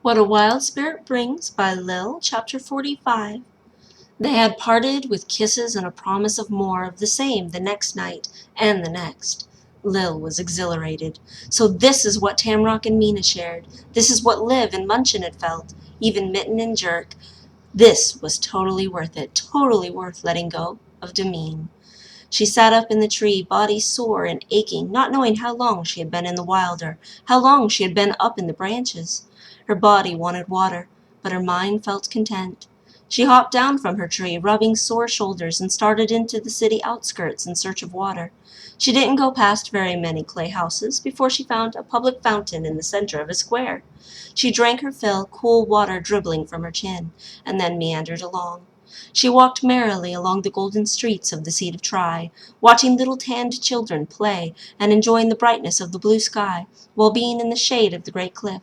What a Wild Spirit Brings by Lil, Chapter 45. They had parted with kisses and a promise of more of the same the next night and the next. Lil was exhilarated. So this is what Tamrock and Mina shared. This is what Liv and Munchin had felt. Even Mitten and Jerk. This was totally worth it. Totally worth letting go of Demeen. She sat up in the tree, body sore and aching, not knowing how long she had been in the wilder, how long she had been up in the branches. Her body wanted water, but her mind felt content. She hopped down from her tree, rubbing sore shoulders, and started into the city outskirts in search of water. She didn't go past very many clay houses before she found a public fountain in the center of a square. She drank her fill, cool water dribbling from her chin, and then meandered along. She walked merrily along the golden streets of the Seat of Tri, watching little tanned children play and enjoying the brightness of the blue sky, while being in the shade of the great cliff.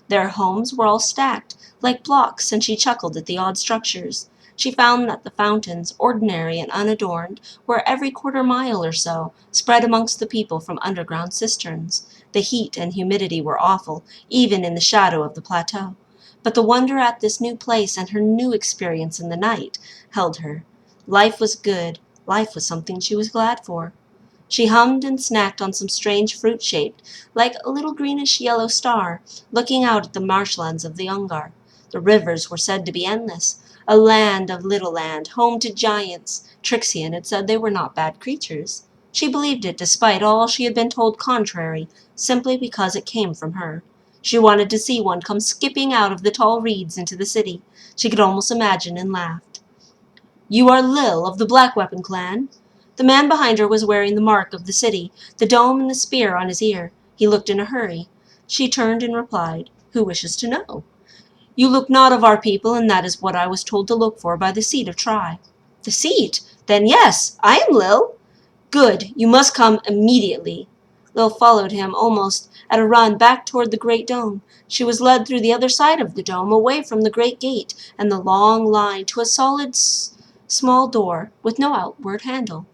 Their homes were all stacked, like blocks, and she chuckled at the odd structures. She found that the fountains, ordinary and unadorned, were every quarter mile or so, spread amongst the people from underground cisterns. The heat and humidity were awful, even in the shadow of the plateau. But the wonder at this new place and her new experience in the night held her. Life was good. Life was something she was glad for. She hummed and snacked on some strange fruit shaped, like a little greenish-yellow star, looking out at the marshlands of the Ungar. The rivers were said to be endless, a land of little land, home to giants. Trixian had said they were not bad creatures. She believed it despite all she had been told contrary, simply because it came from her. She wanted to see one come skipping out of the tall reeds into the city. She could almost imagine and laughed. "You are Lil of the Black Weapon clan?" The man behind her was wearing the mark of the city, the dome and the spear on his ear. He looked in a hurry. She turned and replied, "Who wishes to know?" "You look not of our people, and that is what I was told to look for by the Seat of Tri." "The Seat? Then yes, I am Lil." "Good, you must come immediately." Lil followed him almost at a run back toward the great dome. She was led through the other side of the dome, away from the great gate and the long line, to a solid small door with no outward handle.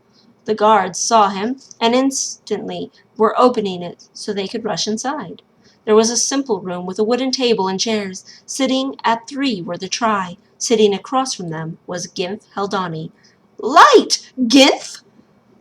The guards saw him and instantly were opening it so they could rush inside. There was a simple room with a wooden table and chairs. Sitting at three were the Tri. Sitting across from them was Ginf Haldani. "Light! Ginf?"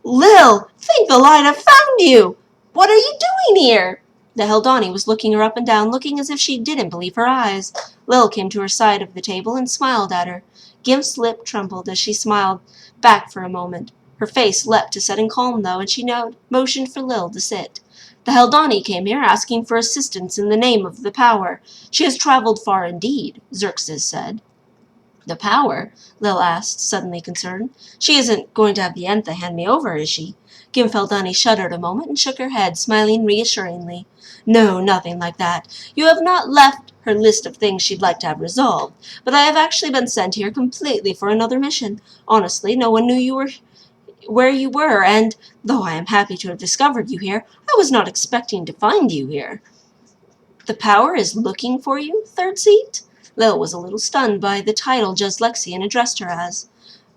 "Lil, thank the light I've found you! What are you doing here?" The Haldani was looking her up and down, looking as if she didn't believe her eyes. Lil came to her side of the table and smiled at her. Gimp's lip trembled as she smiled back for a moment. Her face leapt to sudden calm, though, and she motioned for Lil to sit. "The Haldani came here asking for assistance in the name of the Power. She has traveled far indeed," Xerxes said. "The Power?" Lil asked, suddenly concerned. "She isn't going to have the Entha hand me over, is she?" Gimfeldani shuddered a moment and shook her head, smiling reassuringly. "No, nothing like that. You have not left her list of things she'd like to have resolved, but I have actually been sent here completely for another mission. Honestly, no one knew where you were, and, though I am happy to have discovered you here, I was not expecting to find you here." "The Power is looking for you, Third Seat?" Lil was a little stunned by the title Judge Lexian addressed her as.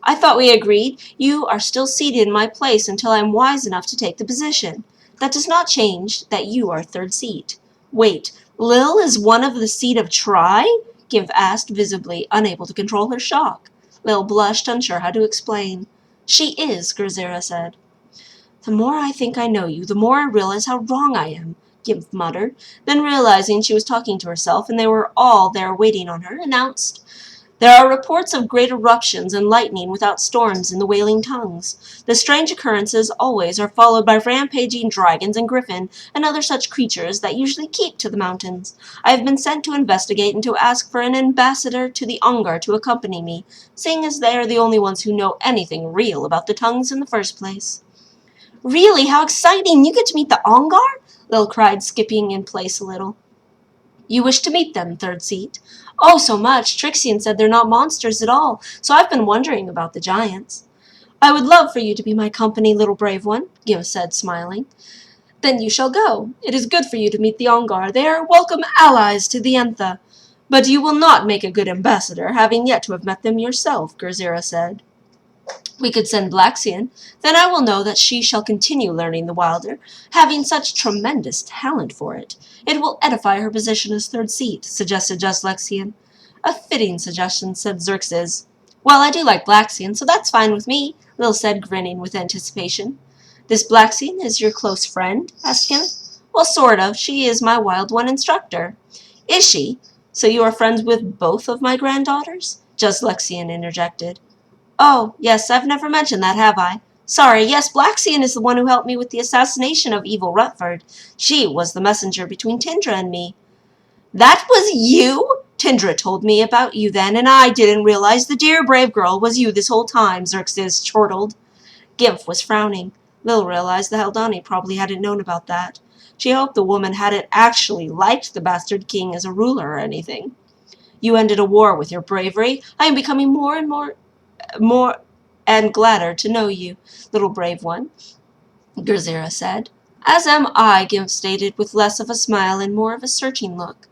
"I thought we agreed you are still seated in my place until I am wise enough to take the position. That does not change that you are Third Seat." "Wait, Lil is one of the Seat of Tri?" Gimp asked, visibly unable to control her shock. Lil blushed, unsure how to explain. "She is," Gerzera said. "The more I think I know you, the more I realize how wrong I am," Gimp muttered, then realizing she was talking to herself and they were all there waiting on her, announced, "There are reports of great eruptions and lightning without storms in the Wailing Tongues. The strange occurrences always are followed by rampaging dragons and griffin and other such creatures that usually keep to the mountains. I have been sent to investigate and to ask for an ambassador to the Ungar to accompany me, seeing as they are the only ones who know anything real about the tongues in the first place." "Really? How exciting! You get to meet the Ongar?" Lil cried, skipping in place a little. "You wish to meet them, Third Seat?" "Oh, so much. Trixian said they're not monsters at all, so I've been wondering about the giants." "I would love for you to be my company, little brave one," Gil said, smiling. "Then you shall go. It is good for you to meet the Ongar. They are welcome allies to the Entha. But you will not make a good ambassador, having yet to have met them yourself," Gerzera said. We could send Blaxian, then I will know that she shall continue learning the wilder, having such tremendous talent for it. It will edify her position as third seat, suggested Lexian. A fitting suggestion, said Xerxes. Well, I do like Blaxian, so that's fine with me, Lil said, grinning with anticipation. This Blaxian is your close friend? Asked Kenneth. Well, sort of. She is my Wild One instructor. Is she? So you are friends with both of my granddaughters? Lexian interjected. Oh, yes, I've never mentioned that, have I? Sorry, yes, Blaxian is the one who helped me with the assassination of evil Rutford. She was the messenger between Tindra and me. That was you? Tindra told me about you then, and I didn't realize the dear brave girl was you this whole time, Xerxes chortled. Gimph was frowning. Lil realized the Haldani probably hadn't known about that. She hoped the woman hadn't actually liked the bastard king as a ruler or anything. You ended a war with your bravery. I am becoming more and gladder to know you, little brave one, Gerzera said. As am I, Gimph stated, with less of a smile and more of a searching look.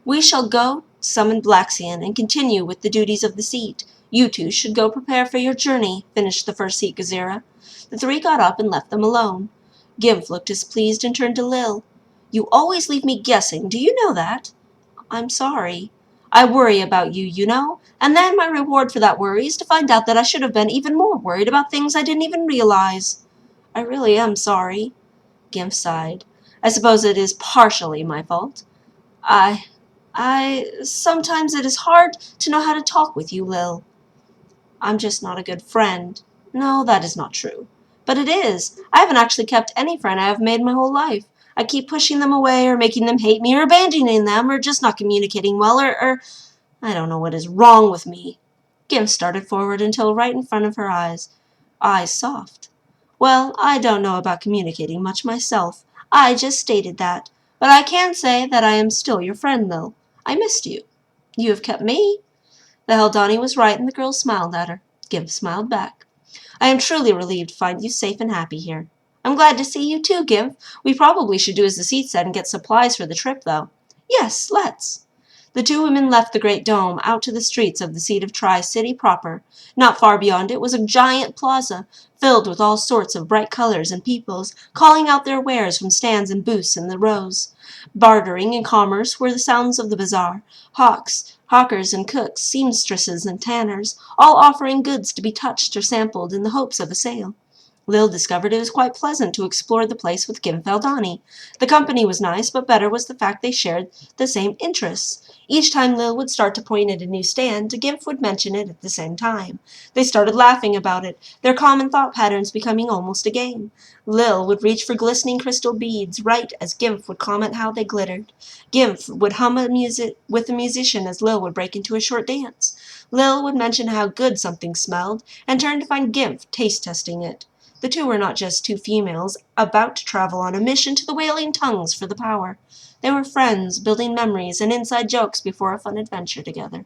We shall go summon Blaxian and continue with the duties of the seat. You two should go prepare for your journey, finished the first seat Gerzera. The three got up and left them alone. Gimph looked displeased and turned to Lil. You always leave me guessing, do you know that? I'm sorry. I worry about you, you know, and then my reward for that worry is to find out that I should have been even more worried about things I didn't even realize. I really am sorry. Gimph sighed. I suppose it is partially my fault. Sometimes it is hard to know how to talk with you, Lil. I'm just not a good friend. No, that is not true. But it is. I haven't actually kept any friend I have made my whole life. I keep pushing them away or making them hate me or abandoning them or just not communicating well or I don't know what is wrong with me. Gimph started forward until right in front of her eyes soft. Well, I don't know about communicating much myself. I just stated that. But I can say that I am still your friend, Lil. I missed you. You have kept me. The Haldani was right, and the girl smiled at her. Gimph smiled back. I am truly relieved to find you safe and happy here. I'm glad to see you too, Gimph. We probably should do as the seat said and get supplies for the trip, though. Yes, let's. The two women left the great dome out to the streets of the seat of Tri-City proper. Not far beyond it was a giant plaza, filled with all sorts of bright colors and peoples, calling out their wares from stands and booths in the rows. Bartering and commerce were the sounds of the bazaar. Hawkers and cooks, seamstresses and tanners, all offering goods to be touched or sampled in the hopes of a sale. Lil discovered it was quite pleasant to explore the place with Gimph Haldani. The company was nice, but better was the fact they shared the same interests. Each time Lil would start to point at a new stand, Gimph would mention it at the same time. They started laughing about it, their common thought patterns becoming almost a game. Lil would reach for glistening crystal beads right as Gimph would comment how they glittered. Gimph would hum with a musician as Lil would break into a short dance. Lil would mention how good something smelled and turn to find Gimph taste-testing it. The two were not just two females about to travel on a mission to the Wailing Tongues for the power. They were friends, building memories and inside jokes before a fun adventure together.